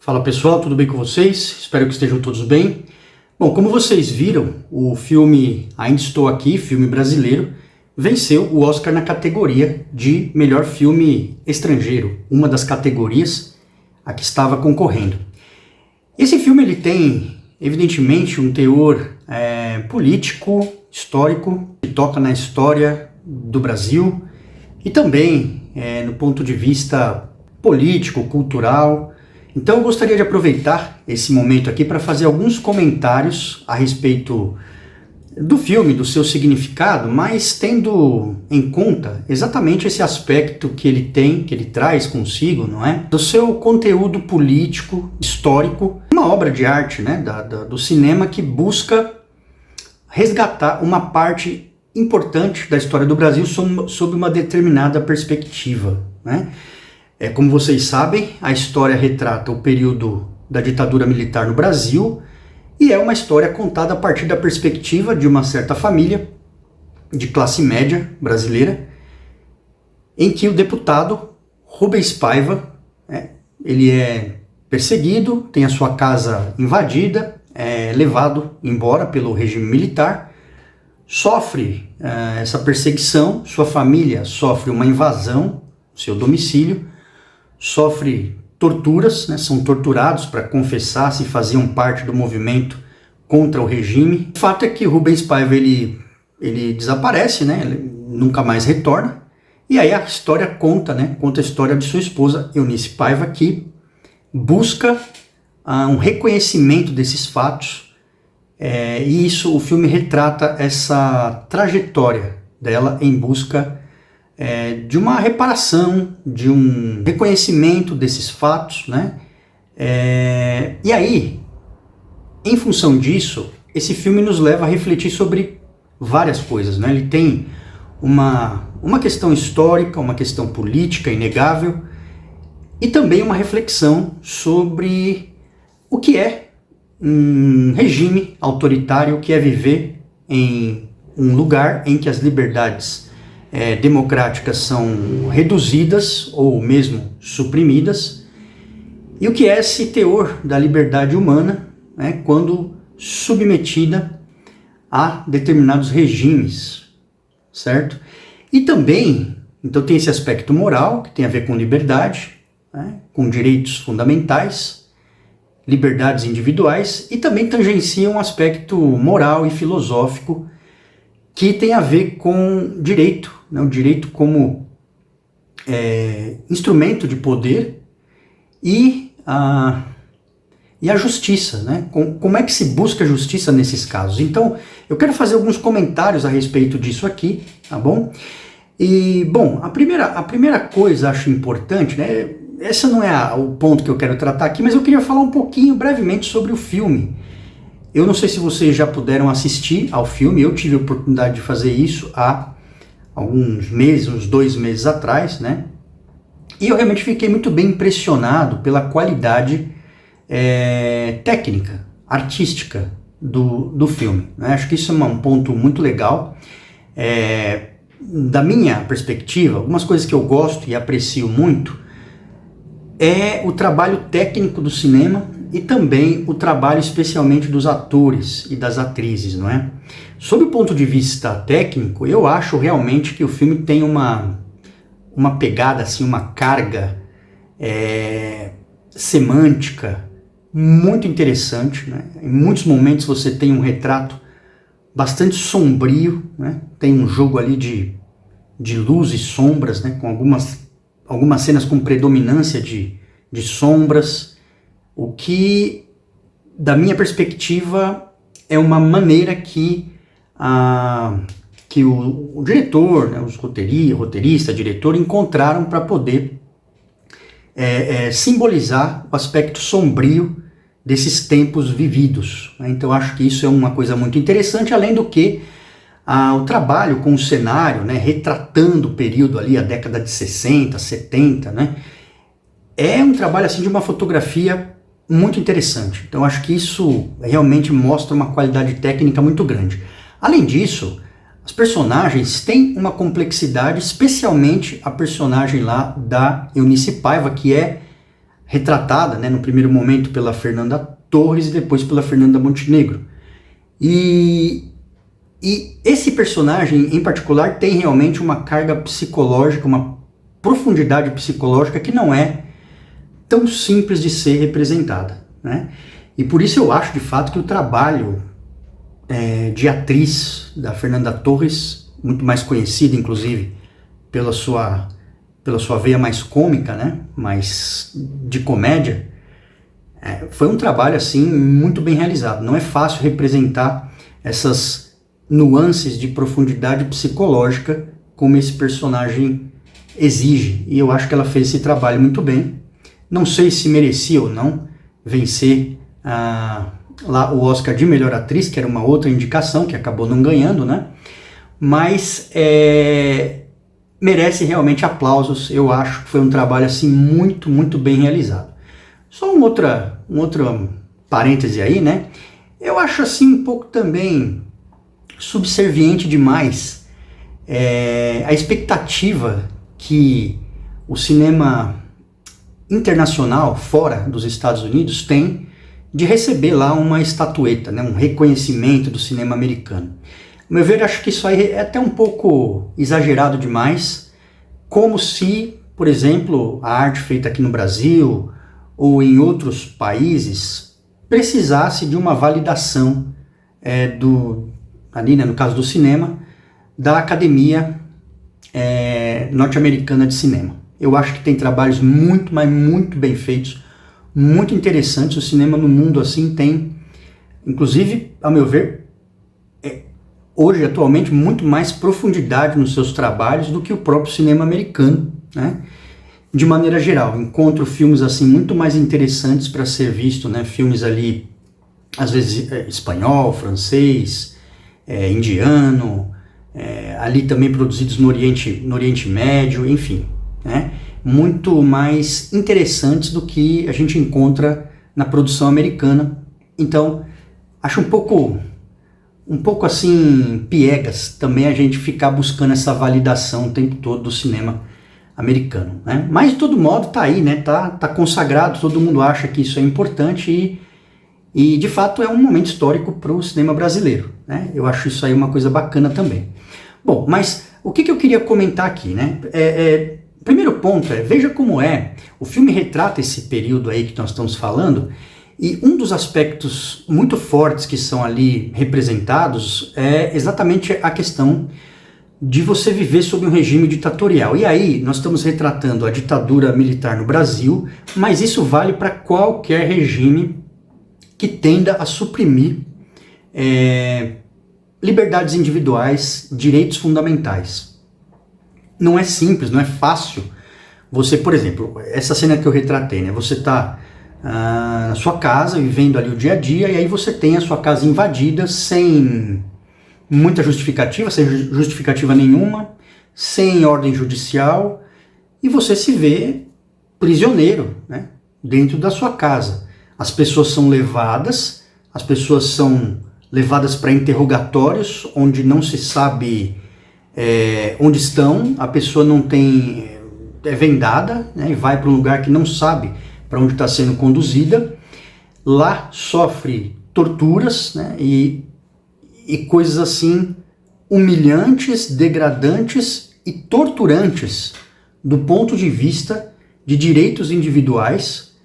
Fala pessoal, tudo bem com vocês? Espero que estejam todos bem. Bom, como vocês viram, o filme Ainda Estou Aqui, filme brasileiro, venceu o Oscar na categoria de melhor filme estrangeiro, uma das categorias a que estava concorrendo. Esse filme ele tem, evidentemente, um teor político, histórico, que toca na história do Brasil e também no ponto de vista político, cultural. Então eu gostaria de aproveitar esse momento aqui para fazer alguns comentários a respeito do filme, do seu significado, mas tendo em conta exatamente esse aspecto que ele tem, que ele traz consigo, não é? Do seu conteúdo político, histórico, uma obra de arte, né? Do cinema que busca resgatar uma parte importante da história do Brasil sob uma determinada perspectiva, né? Como vocês sabem, a história retrata o período da ditadura militar no Brasil e é uma história contada a partir da perspectiva de uma certa família de classe média brasileira, em que o deputado Rubens Paiva, ele é perseguido, tem a sua casa invadida, é levado embora pelo regime militar, sofre essa perseguição, sua família sofre uma invasão do seu domicílio, sofre torturas, né, são torturados para confessar se faziam parte do movimento contra o regime. O fato é que Rubens Paiva ele desaparece, né, ele nunca mais retorna, e aí a história conta a história de sua esposa Eunice Paiva, que busca um reconhecimento desses fatos, e isso, o filme retrata essa trajetória dela em busca de uma reparação, de um reconhecimento desses fatos, né? E aí, em função disso, esse filme nos leva a refletir sobre várias coisas, né? Ele tem uma questão histórica, uma questão política inegável, e também uma reflexão sobre o que é um regime autoritário, o que é viver em um lugar em que as liberdades democráticas são reduzidas ou mesmo suprimidas, e o que é esse teor da liberdade humana, né, quando submetida a determinados regimes, certo? E também, então tem esse aspecto moral, que tem a ver com liberdade, né, com direitos fundamentais, liberdades individuais, e também tangencia um aspecto moral e filosófico que tem a ver com direito, né? O direito como instrumento de poder e a justiça, né? Como é que se busca justiça nesses casos? Então, eu quero fazer alguns comentários a respeito disso aqui, tá bom? E, bom, a primeira coisa acho importante, né? Esse não é o ponto que eu quero tratar aqui, mas eu queria falar um pouquinho brevemente sobre o filme. Eu não sei se vocês já puderam assistir ao filme, eu tive a oportunidade de fazer isso há alguns meses, uns 2 meses atrás, né? E eu realmente fiquei muito bem impressionado pela qualidade técnica, artística do filme, né? Acho que isso é um ponto muito legal. Da minha perspectiva, algumas coisas que eu gosto e aprecio muito é o trabalho técnico do cinema e também o trabalho especialmente dos atores e das atrizes, não é? Sob o ponto de vista técnico, eu acho realmente que o filme tem uma pegada, assim, uma carga semântica muito interessante, né? Em muitos momentos você tem um retrato bastante sombrio, né? Tem um jogo ali de luz e sombras, né? Com algumas cenas com predominância de sombras, o que, da minha perspectiva, é uma maneira que o diretor, né, os roteirista, diretor, encontraram para poder simbolizar o aspecto sombrio desses tempos vividos, né? Então acho que isso é uma coisa muito interessante, além do que o trabalho com o cenário, né, retratando o período ali, a década de 60, 70, né, é um trabalho assim de uma fotografia muito interessante. Então acho que isso realmente mostra uma qualidade técnica muito grande. Além disso, as personagens têm uma complexidade, especialmente a personagem lá da Eunice Paiva, que é retratada, né, no primeiro momento pela Fernanda Torres e depois pela Fernanda Montenegro. E esse personagem em particular tem realmente uma carga psicológica, uma profundidade psicológica que não é tão simples de ser representada, né? E por isso eu acho de fato que o trabalho de atriz da Fernanda Torres, muito mais conhecida inclusive pela sua veia mais cômica, né, mais de comédia, foi um trabalho assim muito bem realizado. Não é fácil representar essas nuances de profundidade psicológica como esse personagem exige, e eu acho que ela fez esse trabalho muito bem. Não sei se merecia ou não vencer lá o Oscar de melhor atriz, que era uma outra indicação que acabou não ganhando, né? Mas merece realmente aplausos. Eu acho que foi um trabalho assim muito, muito bem realizado. Só um outro parêntese aí, né? Eu acho assim um pouco também subserviente demais a expectativa que o cinema internacional, fora dos Estados Unidos, tem de receber lá uma estatueta, né, um reconhecimento do cinema americano. Ao meu ver, acho que isso aí é até um pouco exagerado demais, como se, por exemplo, a arte feita aqui no Brasil ou em outros países precisasse de uma validação ali, né, no caso do cinema, da Academia Norte-Americana de Cinema. Eu acho que tem trabalhos muito, mas muito bem feitos, muito interessantes. O cinema no mundo assim tem, inclusive, ao meu ver, hoje, atualmente, muito mais profundidade nos seus trabalhos do que o próprio cinema americano, né? De maneira geral, encontro filmes assim muito mais interessantes para ser visto, né? Filmes ali, às vezes espanhol, francês, indiano, ali também produzidos no Oriente Médio, enfim, né? Muito mais interessantes do que a gente encontra na produção americana. Então, acho um pouco assim piegas também a gente ficar buscando essa validação o tempo todo do cinema americano, né? Mas de todo modo tá aí, né? Tá consagrado, todo mundo acha que isso é importante e de fato é um momento histórico para o cinema brasileiro, né? Eu acho isso aí uma coisa bacana também. Bom, mas o que eu queria comentar aqui, né? Primeiro ponto veja como o filme retrata esse período aí que nós estamos falando, e um dos aspectos muito fortes que são ali representados é exatamente a questão de você viver sob um regime ditatorial. E aí nós estamos retratando a ditadura militar no Brasil, mas isso vale para qualquer regime que tenda a suprimir liberdades individuais, direitos fundamentais. Não é simples, não é fácil. Você, por exemplo, essa cena que eu retratei, né? Você está na sua casa, vivendo ali o dia a dia, e aí você tem a sua casa invadida sem muita justificativa, sem justificativa nenhuma, sem ordem judicial, e você se vê prisioneiro, né, dentro da sua casa. As pessoas são levadas para interrogatórios onde não se sabe onde estão, a pessoa não tem, é vendada, né, e vai para um lugar que não sabe para onde está sendo conduzida. Lá sofre torturas, né, e coisas assim humilhantes, degradantes e torturantes do ponto de vista de direitos individuais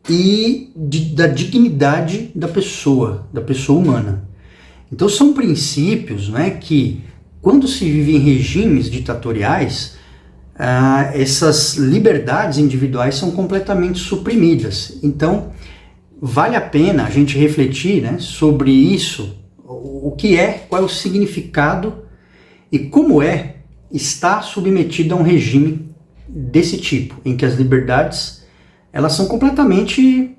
e da dignidade da pessoa humana. Então são princípios, né, que quando se vive em regimes ditatoriais, essas liberdades individuais são completamente suprimidas. Então vale a pena a gente refletir, né, sobre isso, o que qual é o significado e como estar submetido a um regime desse tipo, em que as liberdades elas são completamente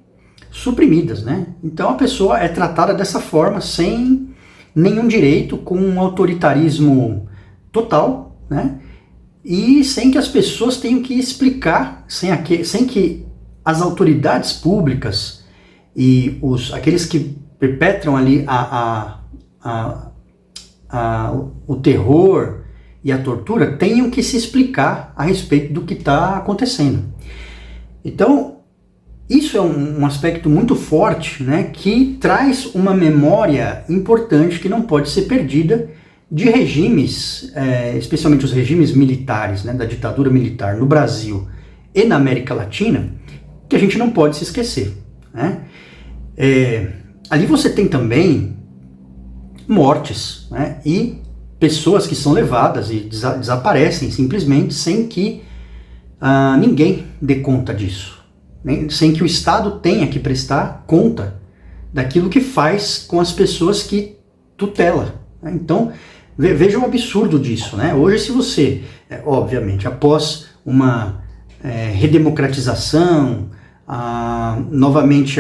suprimidas, né? Então a pessoa é tratada dessa forma, sem nenhum direito, com um autoritarismo total, né? E sem que as pessoas tenham que explicar, sem que as autoridades públicas e aqueles que perpetram ali o terror e a tortura tenham que se explicar a respeito do que está acontecendo. Então, isso é um aspecto muito forte, né, que traz uma memória importante que não pode ser perdida de regimes, especialmente os regimes militares, né, da ditadura militar no Brasil e na América Latina, que a gente não pode se esquecer, né? Ali você tem também mortes, né, e pessoas que são levadas e desaparecem simplesmente sem que ninguém dê conta disso, né, sem que o Estado tenha que prestar conta daquilo que faz com as pessoas que tutela, né? Então, veja o absurdo disso, né? Hoje, se você, obviamente, após uma redemocratização, novamente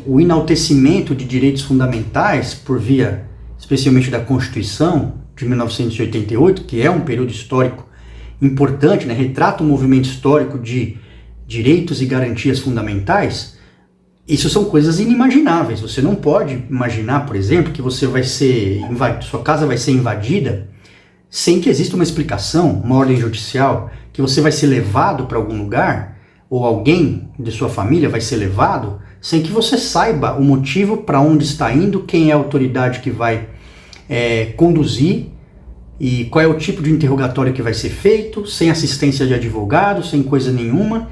o enaltecimento de direitos fundamentais por via, especialmente da Constituição de 1988, que é um período histórico importante, né? Retrata um movimento histórico de direitos e garantias fundamentais. Isso são coisas inimagináveis. Você não pode imaginar, por exemplo, que você vai ser sua casa vai ser invadida sem que exista uma explicação, uma ordem judicial, que você vai ser levado para algum lugar, ou alguém de sua família vai ser levado, sem que você saiba o motivo para onde está indo, quem é a autoridade que vai conduzir e qual é o tipo de interrogatório que vai ser feito, sem assistência de advogado, sem coisa nenhuma.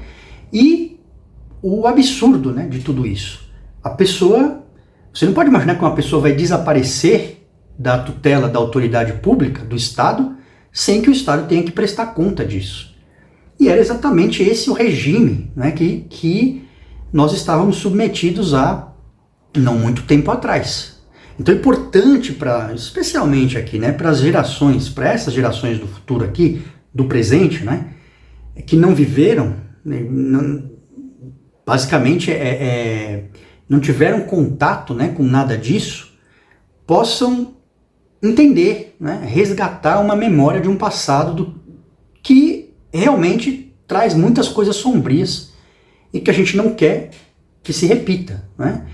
E o absurdo, né, de tudo isso. Você não pode imaginar que uma pessoa vai desaparecer da tutela da autoridade pública, do Estado, sem que o Estado tenha que prestar conta disso. E era exatamente esse o regime, né, que nós estávamos submetidos a não muito tempo atrás. Então é importante, especialmente aqui, né, para essas gerações do futuro aqui, do presente, né, que não viveram, né, basicamente não tiveram contato, né, com nada disso, possam entender, né, resgatar uma memória de um passado que realmente traz muitas coisas sombrias e que a gente não quer que se repita, né?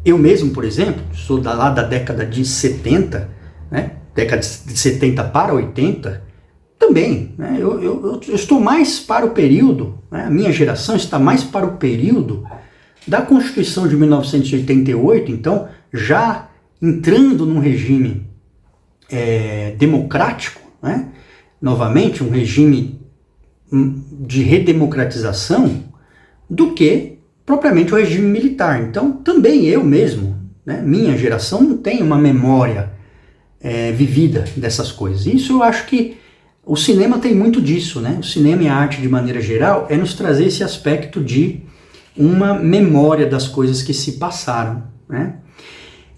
Eu mesmo, por exemplo, sou lá da década de 70, né, década de 70 para 80, também, né, eu estou mais para o período, né, a minha geração está mais para o período da Constituição de 1988, então já entrando num regime democrático, né, novamente um regime de redemocratização, do que propriamente o regime militar. Então também eu mesmo, né, minha geração não tem uma memória vivida dessas coisas. Isso eu acho que o cinema tem muito disso, né? O cinema e a arte de maneira geral nos trazer esse aspecto de uma memória das coisas que se passaram, né?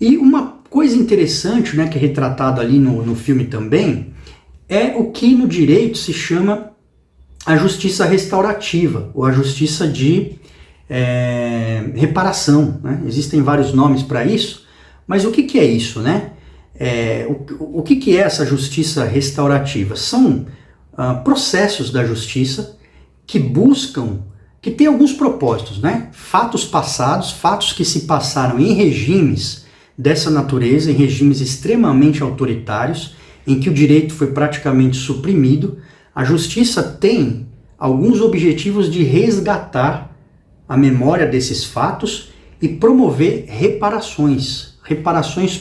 E uma coisa interessante, né, que é retratado ali no filme também, é o que no direito se chama a justiça restaurativa, ou a justiça de reparação, né? Existem vários nomes para isso, mas o que é isso, né? O que é essa justiça restaurativa? São processos da justiça que buscam, que tem alguns propósitos, né? Fatos passados, fatos que se passaram em regimes dessa natureza, em regimes extremamente autoritários, em que o direito foi praticamente suprimido. A justiça tem alguns objetivos de resgatar a memória desses fatos e promover reparações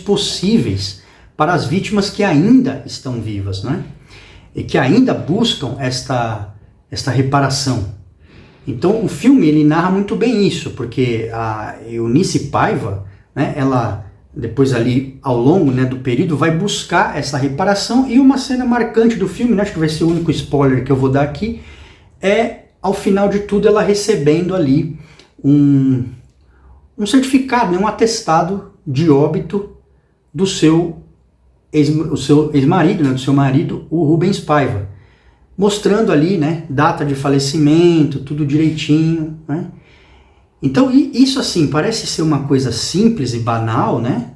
possíveis para as vítimas que ainda estão vivas, né? E que ainda buscam esta reparação. Então o filme ele narra muito bem isso, porque a Eunice Paiva, né, ela depois ali ao longo, né, do período vai buscar essa reparação, e uma cena marcante do filme, né, acho que vai ser o único spoiler que eu vou dar aqui, ao final de tudo ela recebendo ali um certificado, né, um atestado de óbito do seu ex-marido, né, do seu marido, o Rubens Paiva, mostrando ali, né, data de falecimento, tudo direitinho, né? Então isso assim parece ser uma coisa simples e banal, né,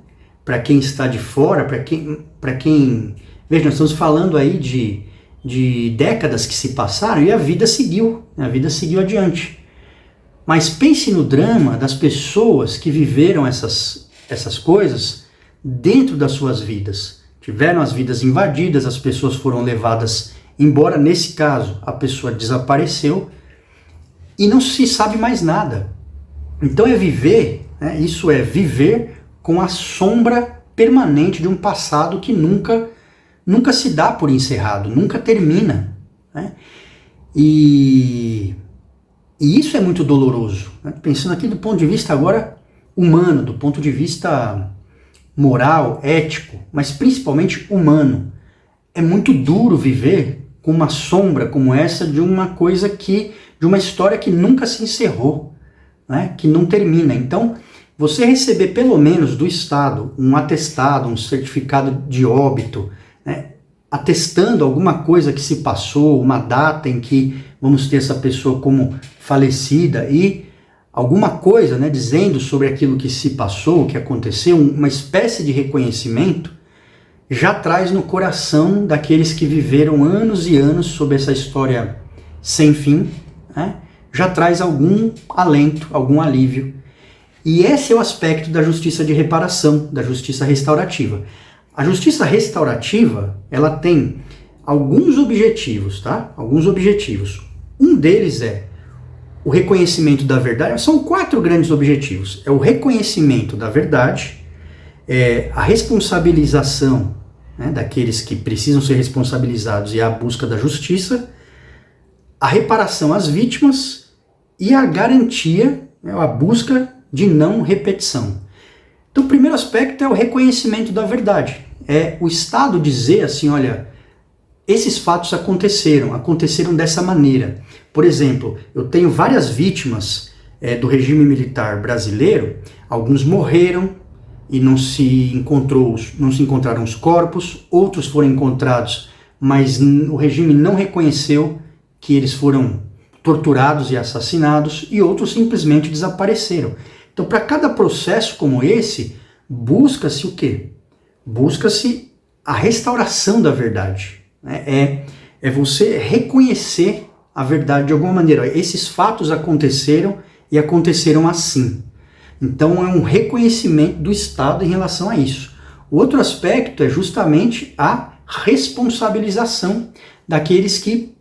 para quem está de fora, para quem veja, nós estamos falando aí de décadas que se passaram e a vida seguiu adiante. Mas pense no drama das pessoas que viveram essas coisas dentro das suas vidas. Tiveram as vidas invadidas, as pessoas foram levadas embora, nesse caso a pessoa desapareceu, e não se sabe mais nada. Então é viver, né? Isso é viver com a sombra permanente de um passado que nunca se dá por encerrado, nunca termina, né? E isso é muito doloroso, né? Pensando aqui do ponto de vista agora humano, do ponto de vista moral, ético, mas principalmente humano. É muito duro viver com uma sombra como essa de uma coisa de uma história que nunca se encerrou, né? Que não termina. Então, você receber pelo menos do Estado um atestado, um certificado de óbito, né? Atestando alguma coisa que se passou, uma data em que vamos ter essa pessoa como falecida e alguma coisa, né, dizendo sobre aquilo que se passou, o que aconteceu, uma espécie de reconhecimento, já traz no coração daqueles que viveram anos e anos sob essa história sem fim, né, já traz algum alento, algum alívio. E esse é o aspecto da justiça de reparação, da justiça restaurativa. A justiça restaurativa, ela tem alguns objetivos, tá? Alguns objetivos. Um deles é o reconhecimento da verdade. São 4 grandes objetivos. É o reconhecimento da verdade, a responsabilização, né, daqueles que precisam ser responsabilizados e a busca da justiça, a reparação às vítimas e a garantia, né, a busca de não repetição. Então o primeiro aspecto é o reconhecimento da verdade. É o Estado dizer assim, olha, esses fatos aconteceram dessa maneira. Por exemplo, eu tenho várias vítimas do regime militar brasileiro, alguns morreram e não se encontraram os corpos, outros foram encontrados, mas o regime não reconheceu que eles foram torturados e assassinados, e outros simplesmente desapareceram. Então, para cada processo como esse, busca-se o quê? Busca-se a restauração da verdade. É você reconhecer a verdade de alguma maneira. Esses fatos aconteceram e aconteceram assim. Então é um reconhecimento do Estado em relação a isso. O outro aspecto é justamente a responsabilização daqueles que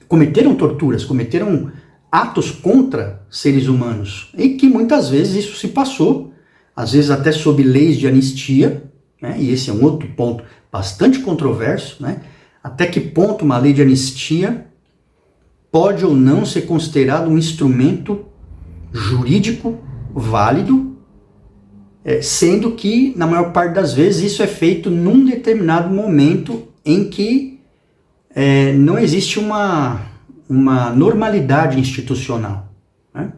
cometeram torturas, cometeram atos contra seres humanos. E que muitas vezes isso se passou, às vezes até sob leis de anistia, né? E esse é um outro ponto bastante controverso, né? Até que ponto uma lei de anistia pode ou não ser considerado um instrumento jurídico válido, sendo que, na maior parte das vezes, isso é feito num determinado momento em que não existe uma normalidade institucional, né?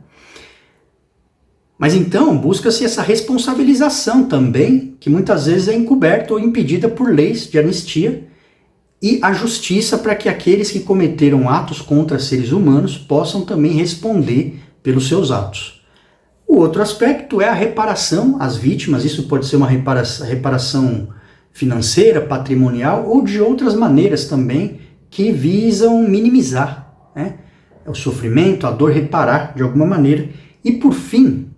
Mas então, busca-se essa responsabilização também, que muitas vezes é encoberta ou impedida por leis de anistia, e a justiça para que aqueles que cometeram atos contra seres humanos possam também responder pelos seus atos. O outro aspecto é a reparação às vítimas. Isso pode ser uma reparação financeira, patrimonial ou de outras maneiras também que visam minimizar, né, o sofrimento, a dor, reparar de alguma maneira. E por fim,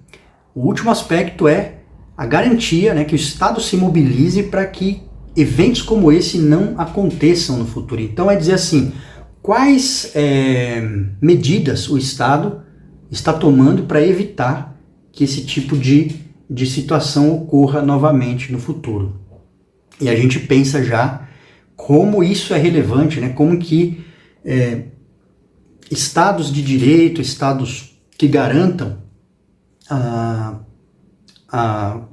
o último aspecto é a garantia, né, que o Estado se mobilize para que eventos como esse não aconteçam no futuro. Então é dizer assim, quais medidas o Estado está tomando para evitar que esse tipo de situação ocorra novamente no futuro. E a gente pensa já como isso é relevante, né? Como que estados de direito, estados que garantam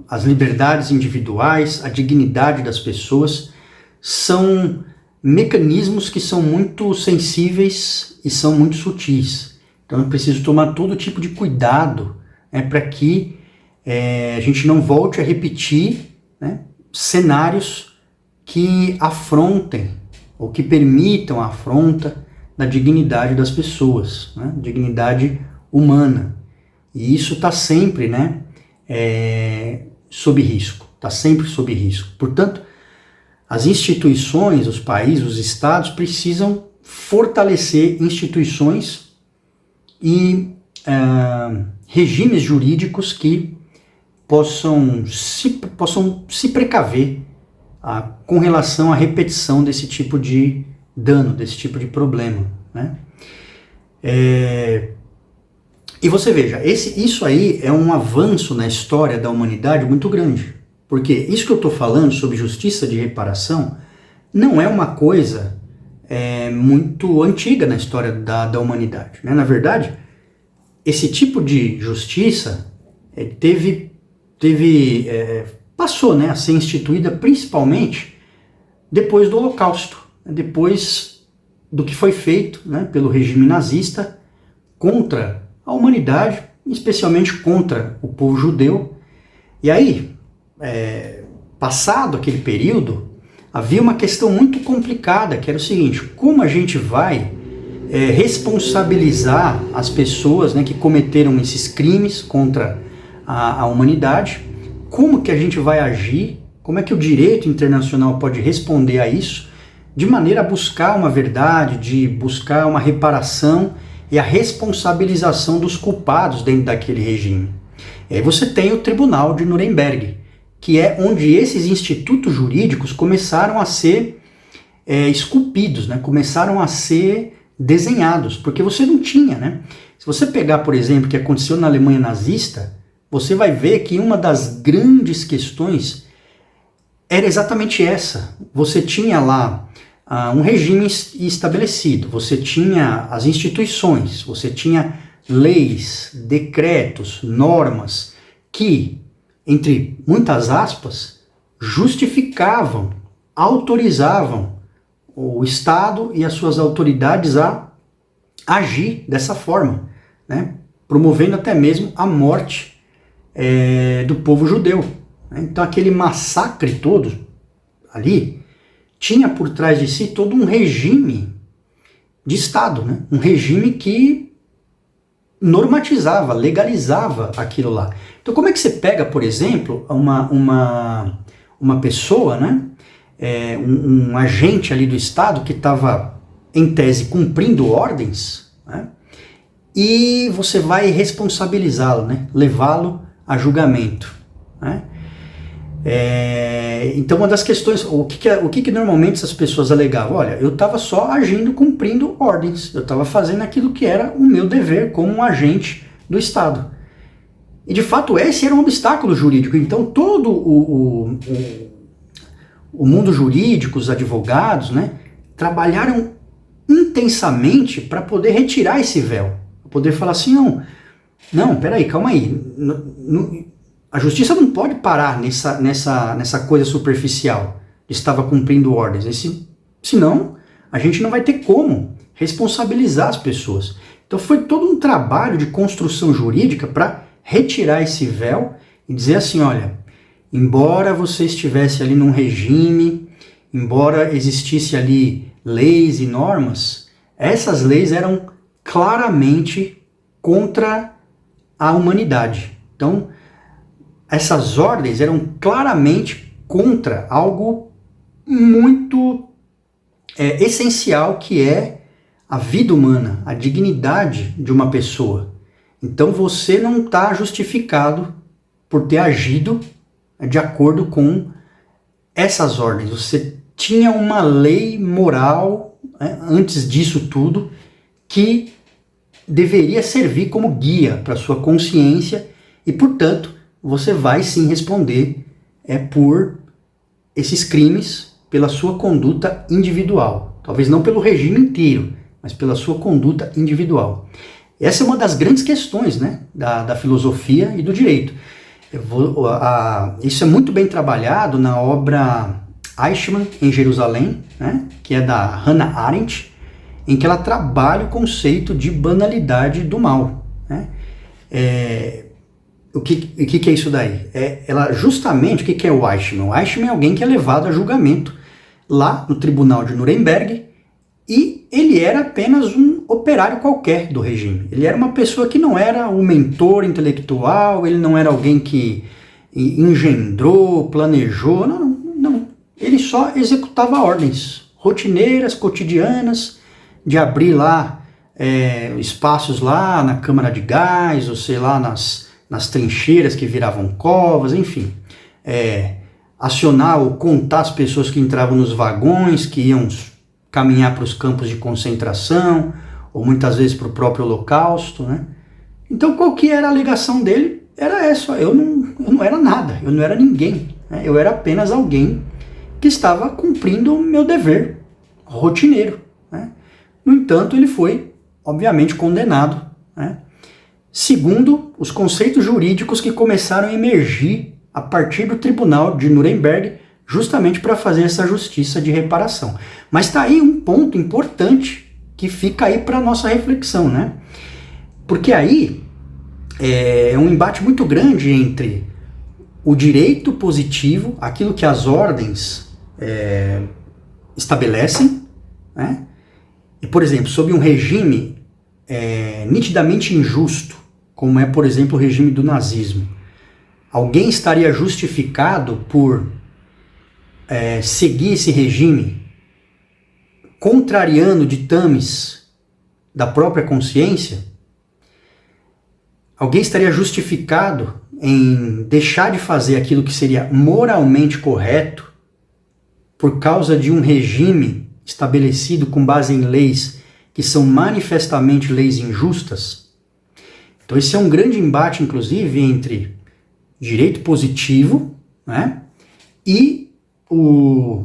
as liberdades individuais, a dignidade das pessoas, são mecanismos que são muito sensíveis e são muito sutis. Então é preciso tomar todo tipo de cuidado, né, para que a gente não volte a repetir, né, cenários que afrontem ou que permitam a afronta da dignidade das pessoas, né, dignidade humana. E isso está sempre, né, sob risco, está sempre sob risco. Portanto, as instituições, os países, os estados precisam fortalecer instituições e regimes jurídicos que possam se precaver com relação à repetição desse tipo de dano, desse tipo de problema, né? E você veja, isso aí é um avanço na história da humanidade muito grande. Porque isso que eu estou falando sobre justiça de reparação não é uma coisa muito antiga na história da humanidade, né? Na verdade, esse tipo de justiça passou, né, a ser instituída principalmente depois do Holocausto, depois do que foi feito, né, pelo regime nazista contra a humanidade, especialmente contra o povo judeu. E aí, passado aquele período, havia uma questão muito complicada, que era o seguinte: como a gente vai responsabilizar as pessoas, né, que cometeram esses crimes contra a humanidade? Como que a gente vai agir? Como é que o direito internacional pode responder a isso, de maneira a buscar uma verdade, de buscar uma reparação e a responsabilização dos culpados dentro daquele regime? E aí você tem o Tribunal de Nuremberg, que é onde esses institutos jurídicos começaram a ser esculpidos, né? Começaram a ser desenhados, porque você não tinha, né? Se você pegar, por exemplo, o que aconteceu na Alemanha nazista, você vai ver que uma das grandes questões era exatamente essa. Você tinha lá um regime estabelecido, você tinha as instituições, você tinha leis, decretos, normas que, entre muitas aspas, justificavam, autorizavam o Estado e as suas autoridades a agir dessa forma, né? Promovendo até mesmo a morte do povo judeu. Então aquele massacre todo ali tinha por trás de si todo um regime de Estado, né? Um regime que normatizava, legalizava aquilo lá. Então como é que você pega, por exemplo, uma pessoa, né? Um agente ali do Estado que estava, em tese, cumprindo ordens, né? E você vai responsabilizá-lo, né? Levá-lo a julgamento, né? Então uma das questões, o que normalmente essas pessoas alegavam? Olha, eu estava só agindo, cumprindo ordens, eu estava fazendo aquilo que era o meu dever como um agente do Estado. E de fato esse era um obstáculo jurídico. Então todo o mundo jurídico, os advogados, né, trabalharam intensamente para poder retirar esse véu, para poder falar assim: não, peraí, calma aí, a justiça não pode parar nessa coisa superficial de estava cumprindo ordens, senão a gente não vai ter como responsabilizar as pessoas. Então foi todo um trabalho de construção jurídica para retirar esse véu e dizer assim: olha, embora você estivesse ali num regime, embora existisse ali leis e normas, essas leis eram claramente contra a humanidade. Então, essas ordens eram claramente contra algo muito essencial, que é a vida humana, a dignidade de uma pessoa. Então você não está justificado por ter agido de acordo com essas ordens. Você tinha uma lei moral, né, antes disso tudo, que deveria servir como guia para sua consciência e, portanto, você vai sim responder por esses crimes pela sua conduta individual. Talvez não pelo regime inteiro, mas pela sua conduta individual. Essa é uma das grandes questões, né, da filosofia e do direito. Isso é muito bem trabalhado na obra Eichmann em Jerusalém, né, que é da Hannah Arendt, em que ela trabalha o conceito de banalidade do mal, né? O que é isso daí? Justamente, o que é o Eichmann? O Eichmann é alguém que é levado a julgamento lá no Tribunal de Nuremberg, e ele era apenas um operário qualquer do regime. Ele era uma pessoa que não era um mentor intelectual, ele não era alguém que engendrou, planejou, não. Ele só executava ordens rotineiras, cotidianas, de abrir lá espaços lá na câmara de gás, ou sei lá, nas trincheiras que viravam covas, enfim. Acionar ou contar as pessoas que entravam nos vagões, que iam caminhar para os campos de concentração, ou muitas vezes para o próprio Holocausto, né? Então qual que era a alegação dele? Era essa, eu não era nada, eu não era ninguém, né? Eu era apenas alguém que estava cumprindo o meu dever rotineiro, né? No entanto, ele foi, obviamente, condenado, né? Segundo os conceitos jurídicos que começaram a emergir a partir do Tribunal de Nuremberg, justamente para fazer essa justiça de reparação. Mas está aí um ponto importante que fica aí para a nossa reflexão, né? Porque aí é um embate muito grande entre o direito positivo, aquilo que as ordens estabelecem, né? E, por exemplo, sob um regime nitidamente injusto, como é, por exemplo, o regime do nazismo, alguém estaria justificado por seguir esse regime, contrariando ditames da própria consciência? Alguém estaria justificado em deixar de fazer aquilo que seria moralmente correto por causa de um regime estabelecido com base em leis que são manifestamente leis injustas? Então esse é um grande embate, inclusive, entre direito positivo, né, e o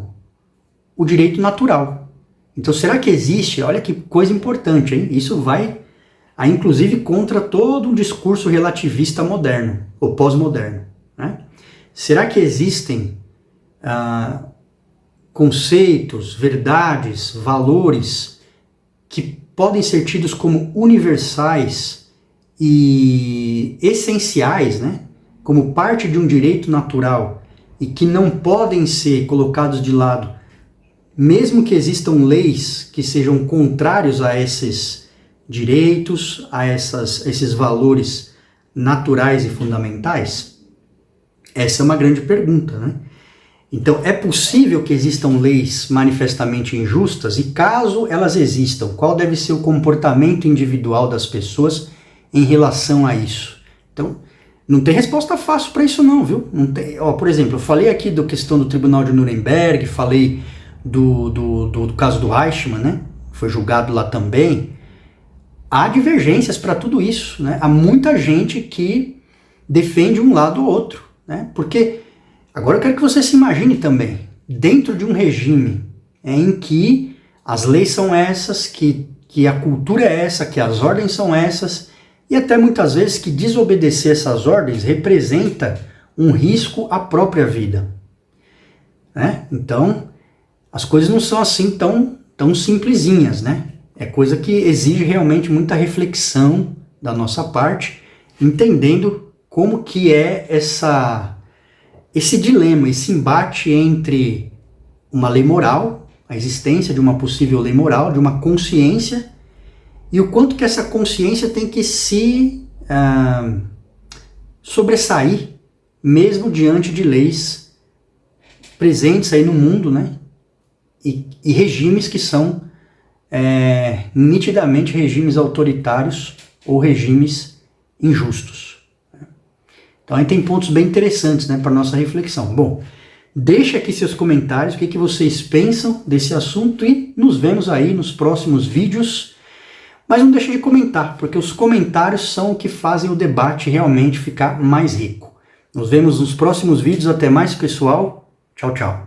direito natural. Então será que existe, olha que coisa importante, hein? Isso vai inclusive contra todo um discurso relativista moderno, ou pós-moderno, né? Será que existem conceitos, verdades, valores que podem ser tidos como universais e essenciais, né? Como parte de um direito natural e que não podem ser colocados de lado, mesmo que existam leis que sejam contrários a esses direitos, a esses valores naturais e fundamentais? Essa é uma grande pergunta, né? Então, é possível que existam leis manifestamente injustas? E caso elas existam, qual deve ser o comportamento individual das pessoas em relação a isso? Então, não tem resposta fácil para isso não, viu? Não tem, por exemplo, eu falei aqui da questão do Tribunal de Nuremberg, falei do caso do Eichmann, né? Foi julgado lá também. Há divergências para tudo isso, né? Há muita gente que defende um lado ou outro, né? Porque agora eu quero que você se imagine também, dentro de um regime em que as leis são essas, que a cultura é essa, que as ordens são essas, e até muitas vezes que desobedecer essas ordens representa um risco à própria vida, né? Então, as coisas não são assim tão simplesinhas, né? É coisa que exige realmente muita reflexão da nossa parte, entendendo como que é esse dilema, esse embate entre uma lei moral, a existência de uma possível lei moral, de uma consciência, e o quanto que essa consciência tem que se sobressair, mesmo diante de leis presentes aí no mundo, né? E regimes que são nitidamente regimes autoritários ou regimes injustos. Então aí tem pontos bem interessantes, né, para nossa reflexão. Bom, deixa aqui seus comentários, o que vocês pensam desse assunto e nos vemos aí nos próximos vídeos. Mas não deixa de comentar, porque os comentários são o que fazem o debate realmente ficar mais rico. Nos vemos nos próximos vídeos. Até mais, pessoal. Tchau, tchau.